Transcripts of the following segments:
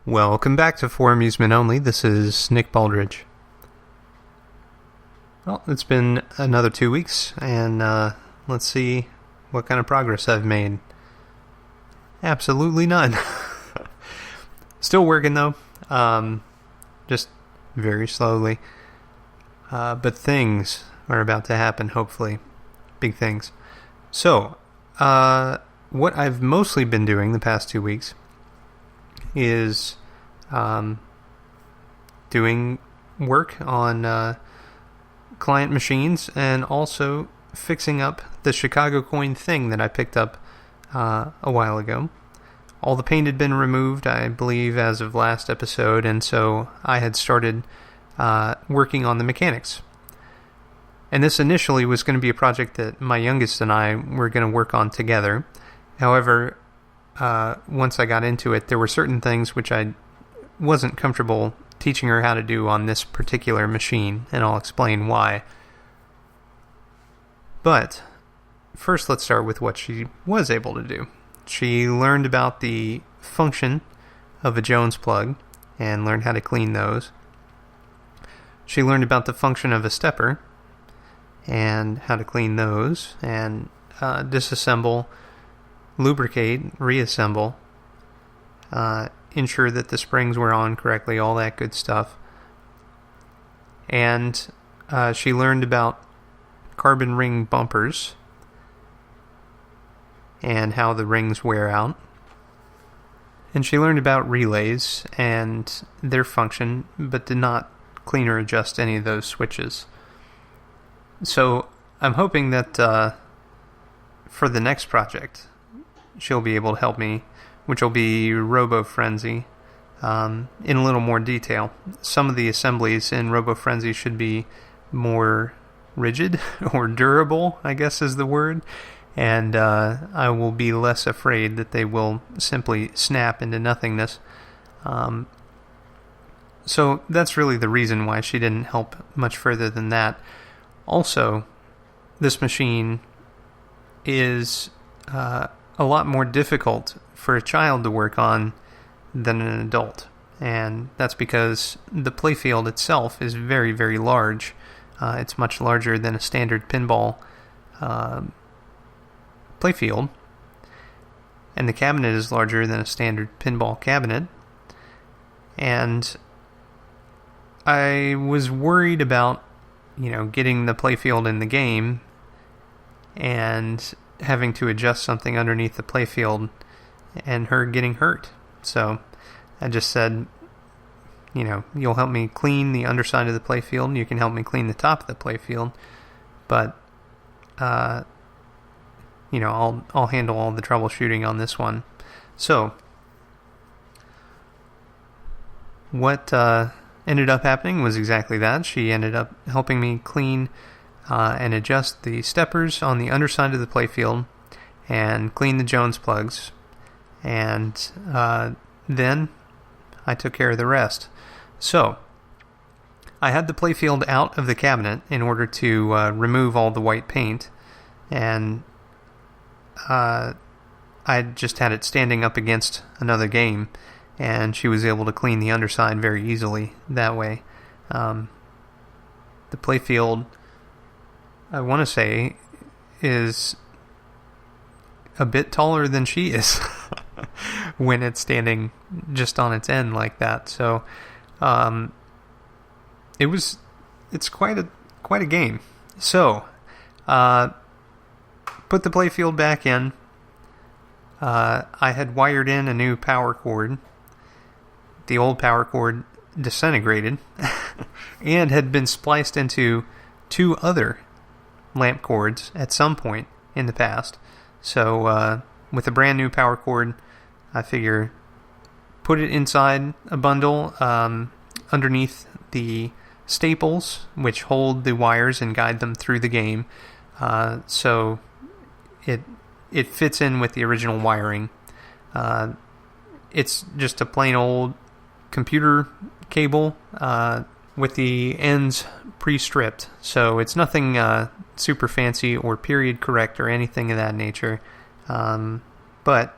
Welcome back to For Amusement Only. This is Nick Baldridge. Well, it's been another 2 weeks, and let's see what kind of progress I've made. Absolutely none. Still working, though. Just very slowly. But things are about to happen, hopefully. Big things. So, what I've mostly been doing the past 2 weeks is doing work on client machines and also fixing up the Chicago coin thing that I picked up a while ago. All the paint had been removed, I believe, as of last episode, and so I had started working on the mechanics. And this initially was going to be a project that my youngest and I were going to work on together. However, once I got into it, there were certain things which I wasn't comfortable teaching her how to do on this particular machine, and I'll explain why. But first, let's start with what she was able to do. She learned about the function of a Jones plug and learned how to clean those. She learned about the function of a stepper and how to clean those and disassemble, lubricate, reassemble, ensure that the springs were on correctly, all that good stuff. And she learned about carbon ring bumpers and how the rings wear out. And she learned about relays and their function, but did not clean or adjust any of those switches. So I'm hoping that for the next project, she'll be able to help me, which will be Robo Frenzy, in a little more detail. Some of the assemblies in Robo Frenzy should be more rigid or durable, I guess is the word, and I will be less afraid that they will simply snap into nothingness. So that's really the reason why she didn't help much further than that. Also, this machine is a lot more difficult for a child to work on than an adult. And that's because the playfield itself is very, very large. It's much larger than a standard pinball playfield. And the cabinet is larger than a standard pinball cabinet. And I was worried about, getting the playfield in the game and having to adjust something underneath the playfield and her getting hurt. So I just said, you'll help me clean the underside of the playfield and you can help me clean the top of the playfield, but I'll handle all the troubleshooting on this one. So what ended up happening was exactly that. She ended up helping me clean and adjust the steppers on the underside of the playfield and clean the Jones plugs. And then I took care of the rest. So I had the playfield out of the cabinet in order to remove all the white paint, and I just had it standing up against another game, and she was able to clean the underside very easily that way. The playfield, I want to say, is a bit taller than she is when it's standing just on its end like that. So it's quite a game. So put the playfield back in. I had wired in a new power cord. The old power cord disintegrated and had been spliced into 2 other lamp cords at some point in the past. So with a brand new power cord, I figure put it inside a bundle underneath the staples which hold the wires and guide them through the game, so it fits in with the original wiring. It's just a plain old computer cable with the ends pre-stripped, so it's nothing super fancy or period correct or anything of that nature, but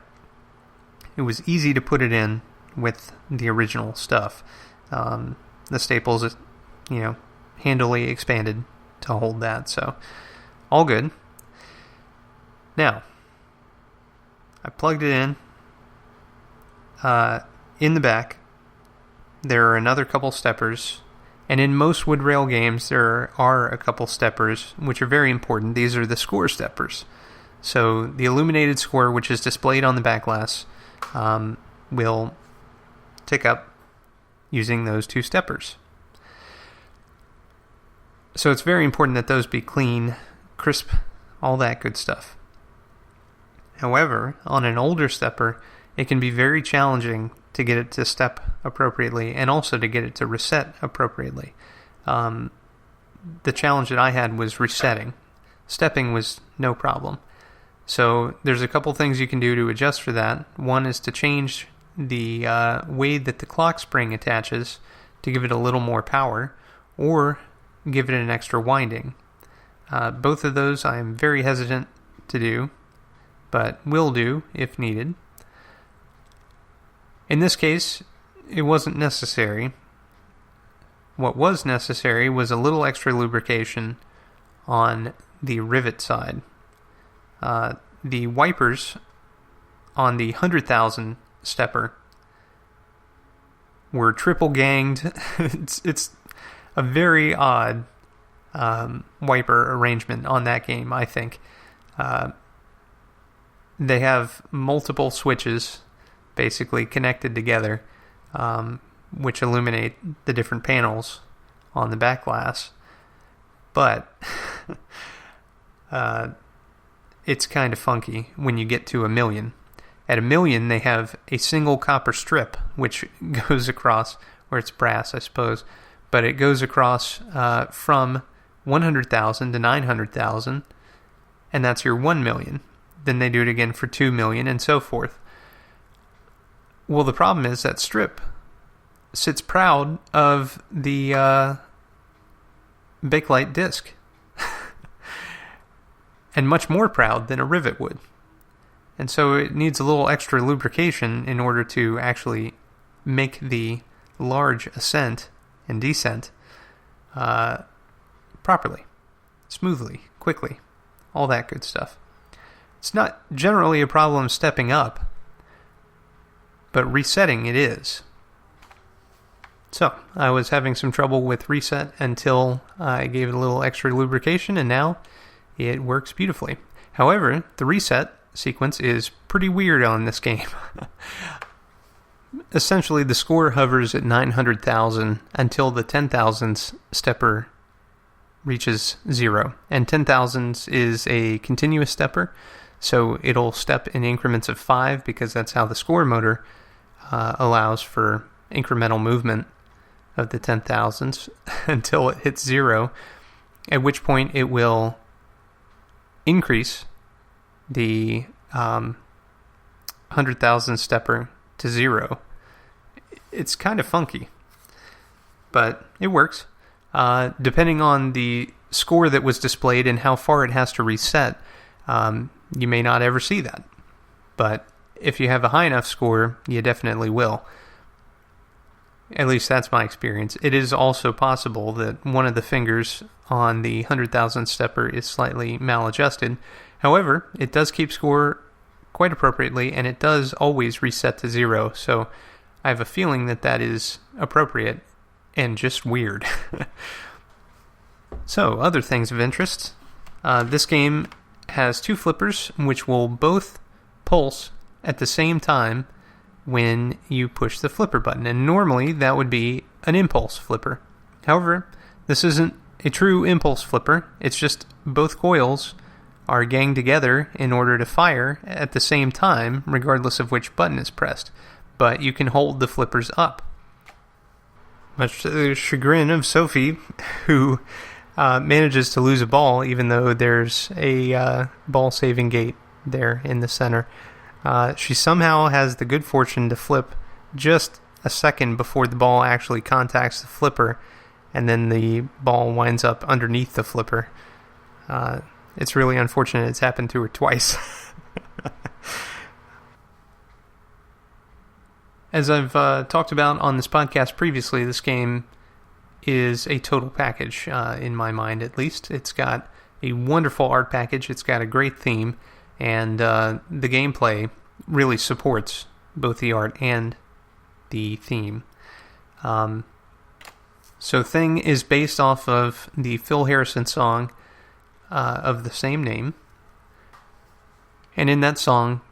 it was easy to put it in with the original stuff. The staples, handily expanded to hold that, so all good. Now, I plugged it in. In the back, there are another couple steppers, and in most wood rail games, there are a couple steppers, which are very important. These are the score steppers. So the illuminated score, which is displayed on the back glass, will tick up using those two steppers. So it's very important that those be clean, crisp, all that good stuff. However, on an older stepper, it can be very challenging to get it to step appropriately and also to get it to reset appropriately. The challenge that I had was resetting. Stepping was no problem. So there's a couple things you can do to adjust for that. One is to change the way that the clock spring attaches to give it a little more power, or give it an extra winding. Both of those I am very hesitant to do, but will do if needed. In this case, it wasn't necessary. What was necessary was a little extra lubrication on the rivet side. The wipers on the 100,000 stepper were triple ganged. It's a very odd wiper arrangement on that game, I think. They have multiple switches basically connected together, which illuminate the different panels on the back glass. But it's kind of funky when you get to 1,000,000. At 1,000,000, they have a single copper strip, which goes across, or it's brass, I suppose, but it goes across from 100,000 to 900,000, and that's your 1,000,000. Then they do it again for 2,000,000, and so forth. Well, the problem is that strip sits proud of the Bakelite disc, and much more proud than a rivet would. And so it needs a little extra lubrication in order to actually make the large ascent and descent properly, smoothly, quickly, all that good stuff. It's not generally a problem stepping up, but resetting it is. So I was having some trouble with reset until I gave it a little extra lubrication, and now it works beautifully. However, the reset sequence is pretty weird on this game. Essentially, the score hovers at 900,000 until the 10,000s stepper reaches 0. And 10,000s is a continuous stepper, so it'll step in increments of 5 because that's how the score motor allows for incremental movement of the 10,000s until it hits 0, at which point it will increase the 100,000 stepper to 0. It's kind of funky, but it works. Depending on the score that was displayed and how far it has to reset, you may not ever see that. But if you have a high enough score, you definitely will. At least that's my experience. It is also possible that one of the fingers on the 100,000 stepper is slightly maladjusted. However, it does keep score quite appropriately, and it does always reset to 0, so I have a feeling that that is appropriate and just weird. So, other things of interest. This game has 2 flippers, which will both pulse at the same time when you push the flipper button, and normally that would be an impulse flipper. However, this isn't a true impulse flipper. It's just both coils are ganged together in order to fire at the same time, regardless of which button is pressed. But you can hold the flippers up. Much to the chagrin of Sophie, who manages to lose a ball, even though there's a ball-saving gate there in the center. She somehow has the good fortune to flip just a second before the ball actually contacts the flipper, and then the ball winds up underneath the flipper. It's really unfortunate it's happened to her twice. as I've talked about on this podcast previously, this game is a total package, in my mind at least. It's got a wonderful art package, it's got a great theme, and the gameplay really supports both the art and the theme. So Thing is based off of the Phil Harrison song of the same name. And in that song,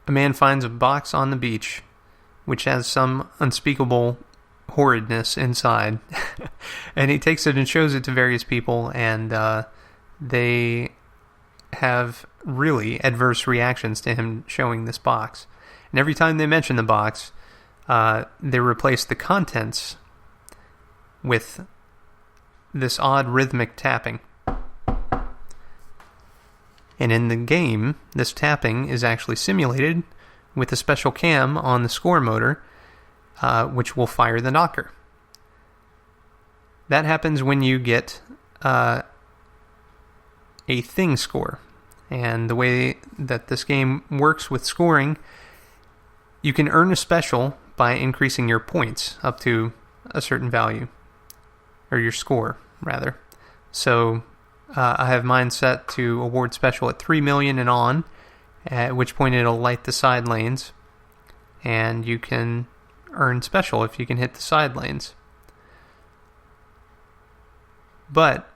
a man finds a box on the beach which has some unspeakable horridness inside. And he takes it and shows it to various people, and they have really adverse reactions to him showing this box. And every time they mention the box, they replace the contents with this odd rhythmic tapping. And in the game, this tapping is actually simulated with a special cam on the score motor, which will fire the knocker. That happens when you get a thing score. And the way that this game works with scoring, you can earn a special by increasing your points up to a certain value. Or your score, rather. So I have mine set to award special at 3 million and on, at which point it'll light the side lanes, and you can earn special if you can hit the side lanes. But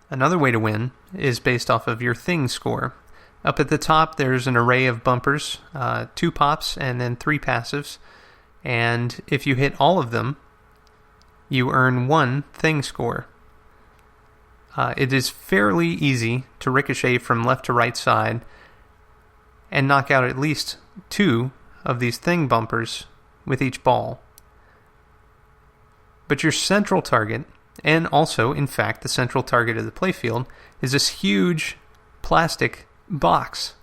another way to win is based off of your thing score. Up at the top, there's an array of bumpers, 2 pops and then 3 passives, and if you hit all of them, you earn 1 thing score. It is fairly easy to ricochet from left to right side and knock out at least 2 of these thing bumpers with each ball. But your central target, and also, in fact, the central target of the playfield, is this huge plastic box.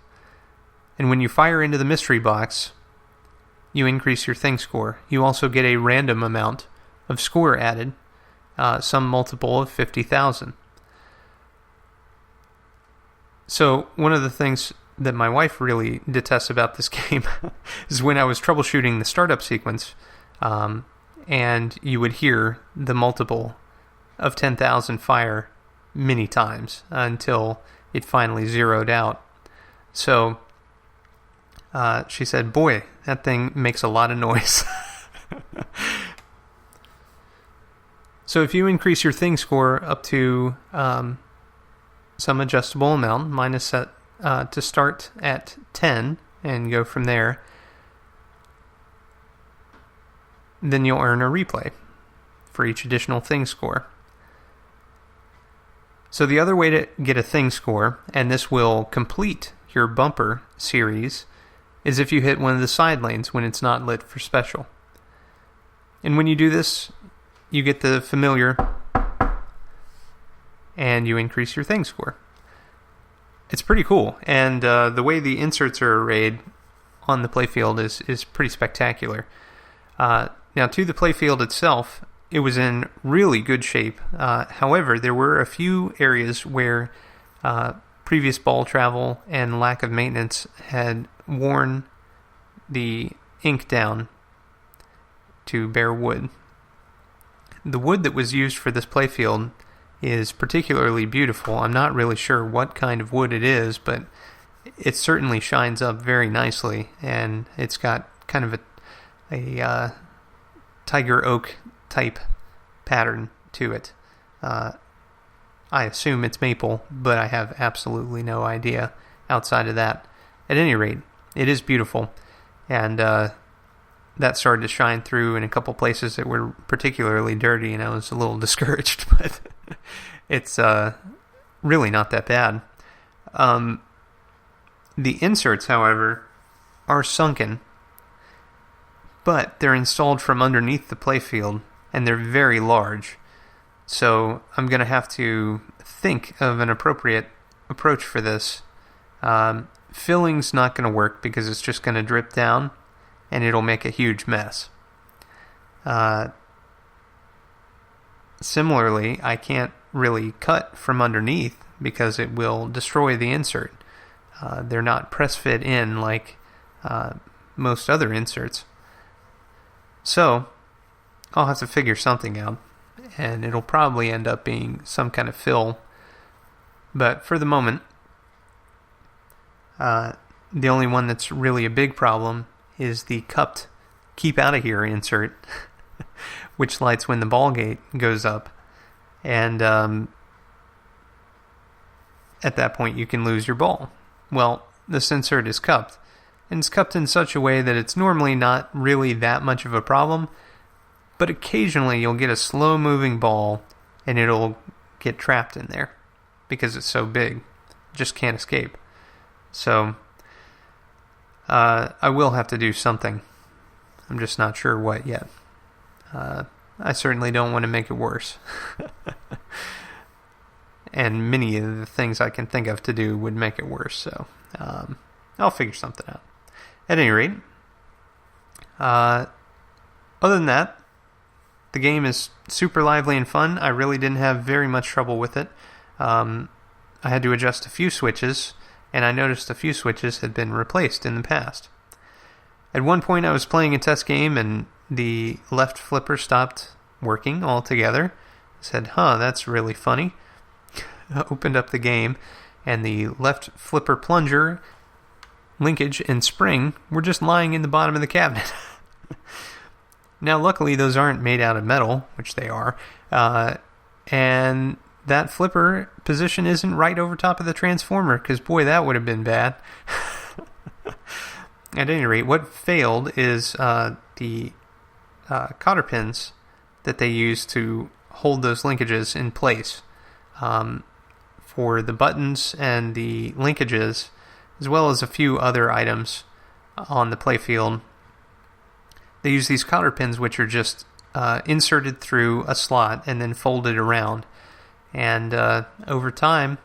And when you fire into the mystery box, you increase your thing score. You also get a random amount of score added, some multiple of 50,000. So one of the things that my wife really detests about this game is when I was troubleshooting the startup sequence, and you would hear the multiple of 10,000 fire many times until it finally zeroed out. So she said, "Boy, that thing makes a lot of noise." So if you increase your thing score up to some adjustable amount, mine is set to start at 10 and go from there, then you'll earn a replay for each additional thing score. So the other way to get a thing score, and this will complete your bumper series, is if you hit one of the side lanes when it's not lit for special. And when you do this, you get the familiar, and you increase your thing score. It's pretty cool, and the way the inserts are arrayed on the playfield is pretty spectacular. Now, to the playfield itself, it was in really good shape. However, there were a few areas where previous ball travel and lack of maintenance had worn the ink down to bare wood. The wood that was used for this playfield is particularly beautiful. I'm not really sure what kind of wood it is, but it certainly shines up very nicely, and it's got kind of a tiger oak type pattern to it. I assume it's maple, but I have absolutely no idea outside of that. At any rate, it is beautiful, and that started to shine through in a couple places that were particularly dirty, and I was a little discouraged, but it's really not that bad. The inserts, however, are sunken, but they're installed from underneath the playfield, and they're very large. So I'm going to have to think of an appropriate approach for this. Filling's not going to work because it's just going to drip down, and it'll make a huge mess. Similarly, I can't really cut from underneath because it will destroy the insert. They're not press fit in like most other inserts. So, I'll have to figure something out, and it'll probably end up being some kind of fill. But for the moment, the only one that's really a big problem is the cupped keep out of here insert, which lights when the ball gate goes up. And at that point, you can lose your ball. Well, this insert is cupped. And it's cupped in such a way that it's normally not really that much of a problem, but occasionally you'll get a slow-moving ball and it'll get trapped in there because it's so big. It just can't escape. So, I will have to do something. I'm just not sure what yet. I certainly don't want to make it worse. And many of the things I can think of to do would make it worse, so I'll figure something out. At any rate, other than that, the game is super lively and fun. I really didn't have very much trouble with it. I had to adjust a few switches, and I noticed a few switches had been replaced in the past. At one point I was playing a test game and the left flipper stopped working altogether. I said, that's really funny. I opened up the game and the left flipper plunger, linkage, and spring were just lying in the bottom of the cabinet. Now luckily those aren't made out of metal, which they are, and that flipper position isn't right over top of the transformer, because boy, that would have been bad. At any rate, what failed is the cotter pins that they use to hold those linkages in place for the buttons and the linkages, as well as a few other items on the playfield. They use these cotter pins, which are just inserted through a slot and then folded around. And over time,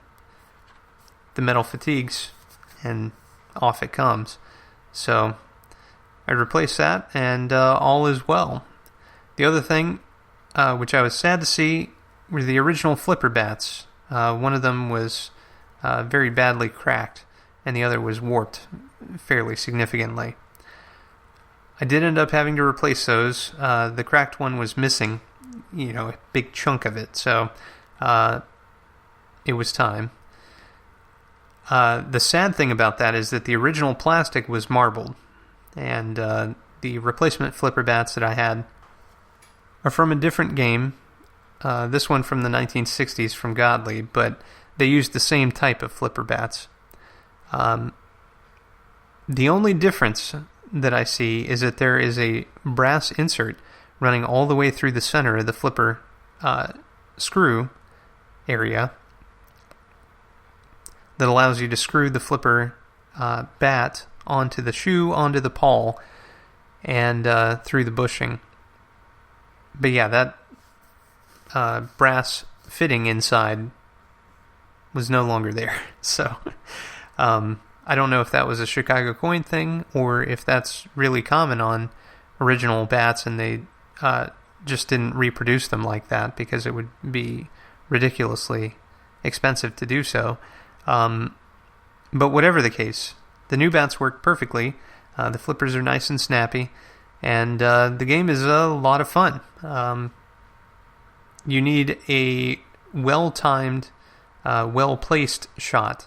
the metal fatigues and off it comes. So I replaced that, and all is well. The other thing, which I was sad to see, were the original flipper bats. One of them was very badly cracked, and the other was warped fairly significantly. I did end up having to replace those. The cracked one was missing, a big chunk of it, so it was time. The sad thing about that is that the original plastic was marbled, and the replacement flipper bats that I had are from a different game. This one from the 1960s from Godly, but they used the same type of flipper bats. The only difference that I see is that there is a brass insert running all the way through the center of the flipper screw area that allows you to screw the flipper bat onto the shoe, onto the pawl, and through the bushing. But yeah, that brass fitting inside was no longer there. So I don't know if that was a Chicago coin thing or if that's really common on original bats and they just didn't reproduce them like that because it would be ridiculously expensive to do so. But whatever the case, the new bats work perfectly. The flippers are nice and snappy, and the game is a lot of fun. You need a well-timed, well-placed shot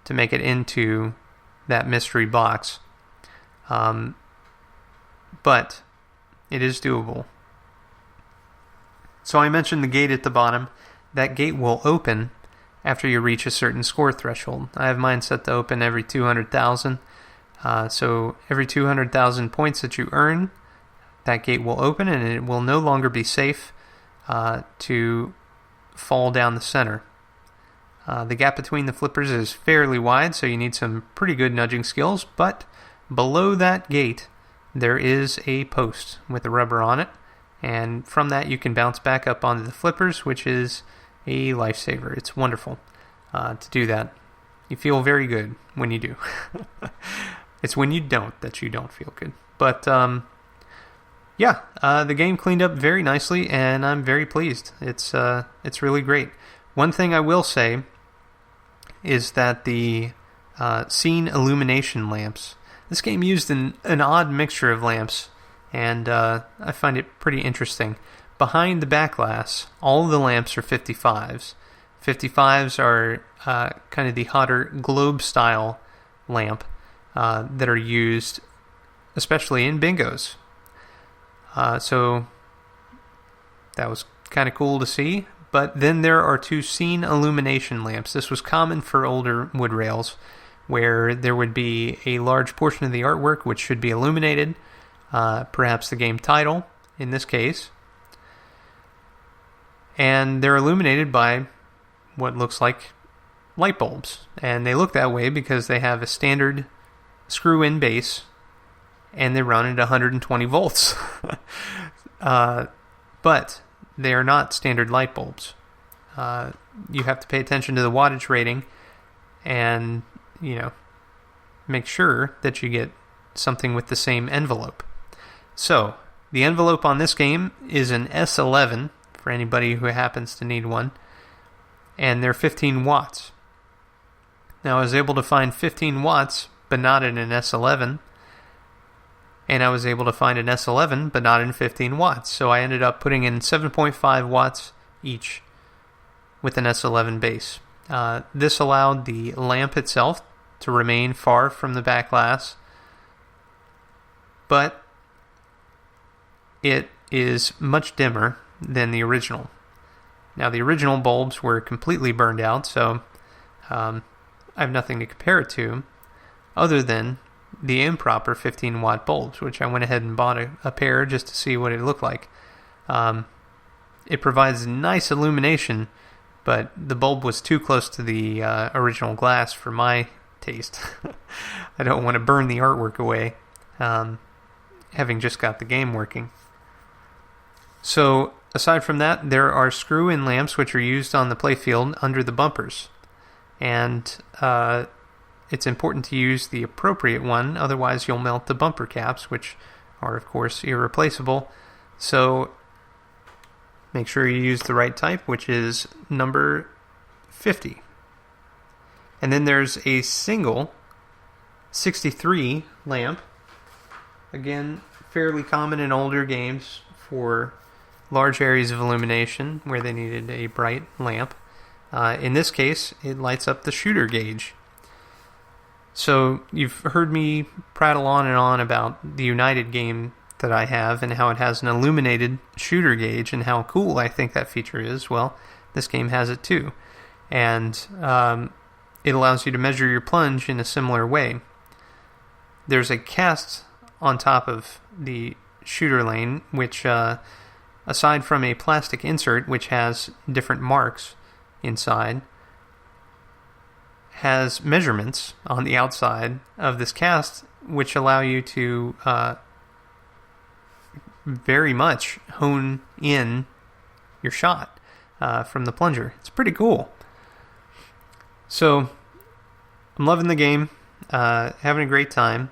to make it into that mystery box. But it is doable. So I mentioned the gate at the bottom. That gate will open after you reach a certain score threshold. I have mine set to open every 200,000. So every 200,000 points that you earn, that gate will open and it will no longer be safe to fall down the center. The gap between the flippers is fairly wide, so you need some pretty good nudging skills, but below that gate there is a post with a rubber on it, and from that you can bounce back up onto the flippers, which is a lifesaver. It's wonderful to do that. You feel very good when you do. It's when you don't that you don't feel good. But the game cleaned up very nicely, and I'm very pleased. It's really great. One thing I will say is that the scene illumination lamps. This game used an odd mixture of lamps, and I find it pretty interesting. Behind the back glass, all of the lamps are 55s. 55s are kind of the hotter globe-style lamp that are used especially in bingos. So that was kind of cool to see. But then there are 2 scene illumination lamps. This was common for older wood rails, where there would be a large portion of the artwork which should be illuminated, perhaps the game title in this case. And they're illuminated by what looks like light bulbs. And they look that way because they have a standard screw-in base, and they run at 120 volts. But they are not standard light bulbs. You have to pay attention to the wattage rating and, make sure that you get something with the same envelope. So, the envelope on this game is an S11, for anybody who happens to need one, and they're 15 watts. Now, I was able to find 15 watts, but not in an S11, and I was able to find an S11, but not in 15 watts. So I ended up putting in 7.5 watts each with an S11 base. This allowed the lamp itself to remain far from the back glass, but it is much dimmer than the original. Now, the original bulbs were completely burned out, so I have nothing to compare it to other than the improper 15 watt bulbs, which I went ahead and bought a pair just to see what it looked like. It provides nice illumination, but the bulb was too close to the original glass for my taste. I don't want to burn the artwork away, having just got the game working. So, aside from that, there are screw-in lamps which are used on the playfield under the bumpers. And it's important to use the appropriate one, otherwise you'll melt the bumper caps, which are, of course, irreplaceable. So make sure you use the right type, which is number 50. And then there's a single 63 lamp. Again, fairly common in older games for large areas of illumination where they needed a bright lamp. In this case, it lights up the shooter gauge. So you've heard me prattle on and on about the United game that I have and how it has an illuminated shooter gauge and how cool I think that feature is. Well, this game has it too. And it allows you to measure your plunge in a similar way. There's a cast on top of the shooter lane, which, aside from a plastic insert which has different marks inside, has measurements on the outside of this cast which allow you to very much hone in your shot from the plunger. It's pretty cool. So, I'm loving the game, having a great time,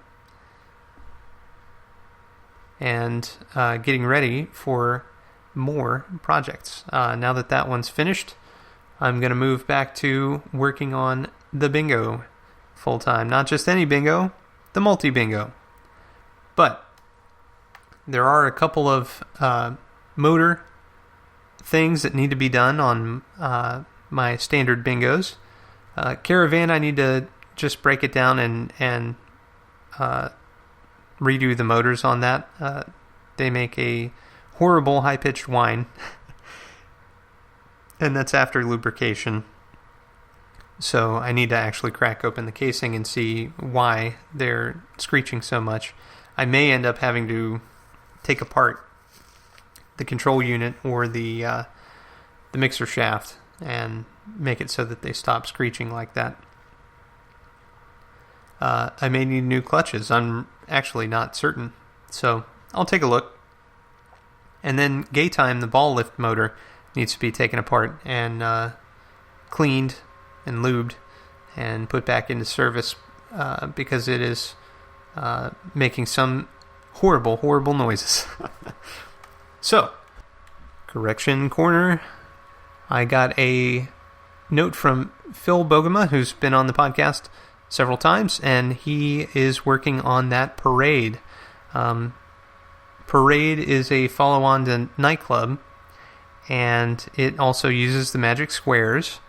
and getting ready for more projects. Now that one's finished, I'm going to move back to working on the bingo full-time. Not just any bingo, the multi-bingo. But there are a couple of motor things that need to be done on my standard bingos. Caravan, I need to just break it down and redo the motors on that. They make a horrible high-pitched whine. And that's after lubrication. So I need to actually crack open the casing and see why they're screeching so much. I may end up having to take apart the control unit or the mixer shaft and make it so that they stop screeching like that. I may need new clutches. I'm actually not certain. So I'll take a look. And then Gaytime, the ball lift motor, needs to be taken apart and cleaned and lubed and put back into service because it is making some horrible, horrible noises. So, correction corner. I got a note from Phil Bogema, who's been on the podcast several times, and he is working on that parade. Parade is a follow-on to Nightclub, and it also uses the magic squares,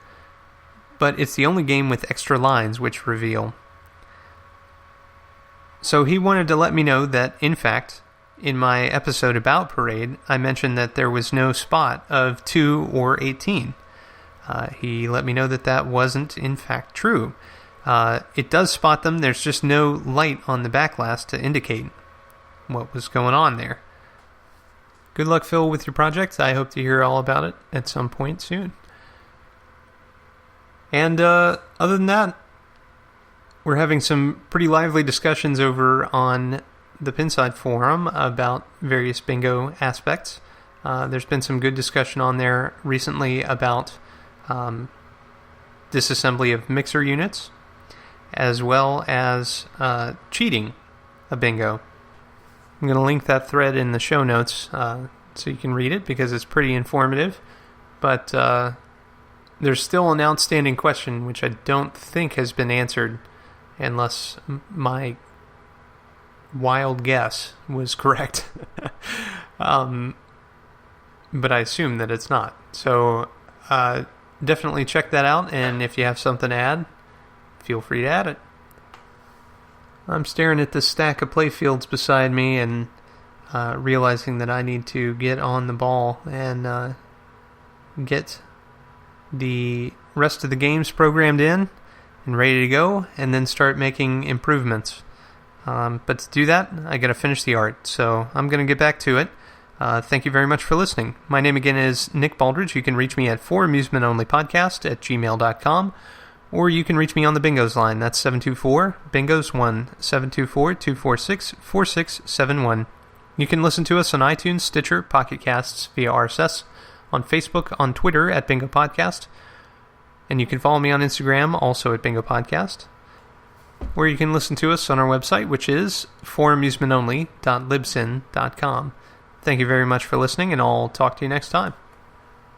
but it's the only game with extra lines which reveal. So he wanted to let me know that, in fact, in my episode about Parade, I mentioned that there was no spot of 2 or 18. He let me know that that wasn't, in fact, true. It does spot them, there's just no light on the backlash to indicate what was going on there. Good luck, Phil, with your project. I hope to hear all about it at some point soon. And other than that, we're having some pretty lively discussions over on the Pinside forum about various bingo aspects. There's been some good discussion on there recently about disassembly of mixer units, as well as cheating a bingo. I'm going to link that thread in the show notes so you can read it because it's pretty informative. But there's still an outstanding question which I don't think has been answered unless my wild guess was correct. But I assume that it's not. So definitely check that out, and if you have something to add, feel free to add it. I'm staring at this stack of playfields beside me and realizing that I need to get on the ball and get the rest of the games programmed in and ready to go, and then start making improvements. But to do that, I got to finish the art, so I'm going to get back to it. Thank you very much for listening. My name again is Nick Baldridge. You can reach me at foramusementonlypodcast@gmail.com, or you can reach me on the Bingos line. That's 724-BINGOS1, 724-246-4671. You can listen to us on iTunes, Stitcher, Pocket Casts, via RSS, on Facebook, on Twitter at Bingo Podcast, and you can follow me on Instagram, also at Bingo Podcast, or you can listen to us on our website, which is foramusementonly.libsyn.com. Thank you very much for listening, and I'll talk to you next time.